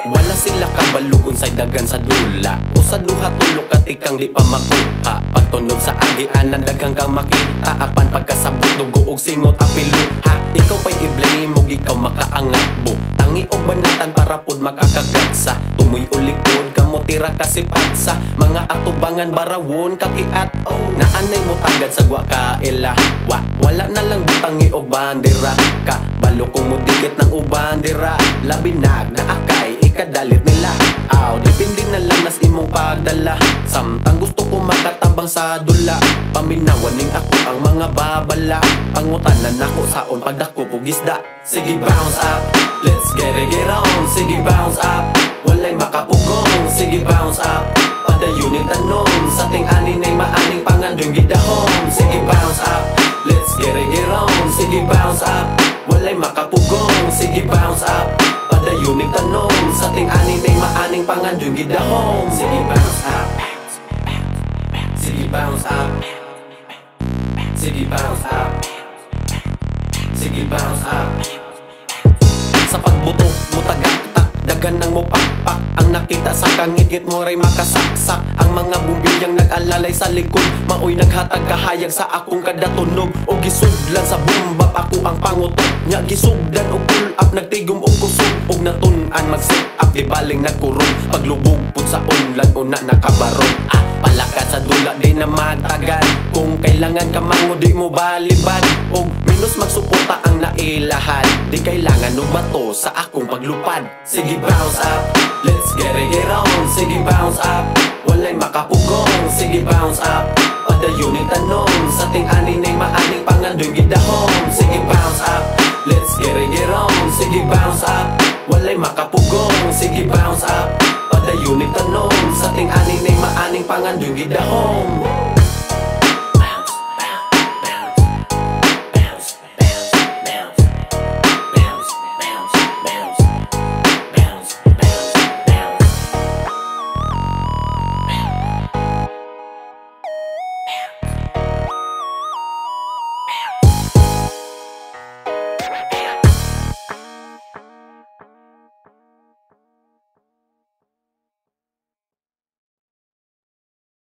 Wala sila kabalugon sa dagan sa dula o sa duha tulok katikang di pa makuha. Pagtunog sa agianan daghang kang makita. Apan pagkasabot dugo og singot apiluha. Ikaw pa'y i-blame og ikaw makaangat bo. Tangi og banatan para pud makakagagsa. Tumoy ulikod kamo tira kasi patsa. Mga atubangan barawon kakiat. Naanay mo tagad sa gwa kaila. Wala na lang butangi og bandera ka. Balo kong mo dikit ng ubandera. Labinag na akay ikadalit nila. Depende na lang nas imong pagdala. Samtang gusto ko makatabang sa dula. Paminawan ning ako ang mga babala. Pangutanan ako saon pagdako pugisda. Sige bounce up, let's get on. Sige bounce up, walay makapugong. Sige bounce up, padayon yung tanong. Sa ting anin ay maaning pangandoy gidahon. Sige bounce up, let's get on. Sige bounce up, walay makapugong. Sige bounce up, padayon yung tanong. Sa ting anin ay maaning pangandoy gidahon. Sige bounce up, sige bounce up, sige bounce up, sige bounce up. Sa pagbuto mo tagaktak, dagan nang mo pakpak. Ang nakita sa kangit mo ray makasaksak. Ang mga bumbilyang nag-alalay sa likod, maoy naghatag kahayag sa akong kadatunog. O gisudlan sa bumbap ako ang pangutok. Nya gisugdan o pull up, nagtigom o kusog. Og natun-an mag-set up, di baling nagkurong. Paglubog pud sa unlan, una nakabarong. Palakad sa dula di na matagal. Kung kailangan ka mango di mo balibad. Og minus magsuporta ang nailahan. Di kailangan og bato sa akong paglupad. Sige bounce up, let's get on. Sige bounce up, walay makapugong. Sige bounce up, padayon yung tanong. Sa ting anin ay maaning pangandoy gidahon. Sige bounce up, let's get on. Sige bounce up, walay makapugong. Sige bounce up, padayon yung tanong. Sa ting anin ay maaning pangandoy gidahon.